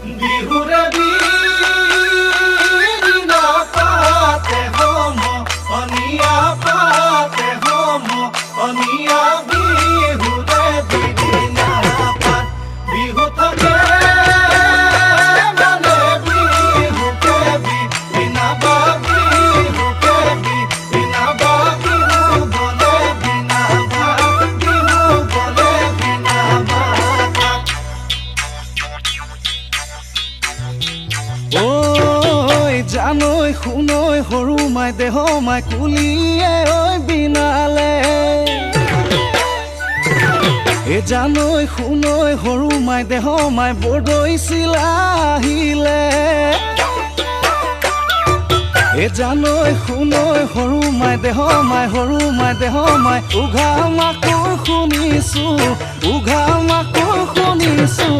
বিহুৰে বিনা পাতে হম অনিয়া পাতে হম অনিয়া বিহুৰে বিনা পাত বিহু থাকে মানে বিহুকে বিনা বা বিহুকে বিনা বা বিহু বলে বিনা বা বিহু বলে বিনা বা ঐ জানৈ শুনৈ সৰু মাই দেহ মাই কুলিয়ে ঐ বিনালে জানৈ শুনৈ সৰু মাই দেহ মাই বৰদৈ চিলা আহিলে জানৈ শুনৈ সৰু মাই দেহ মাই উঘা মাকৰ শুনিছো উঘা মাকৰ শুনিছো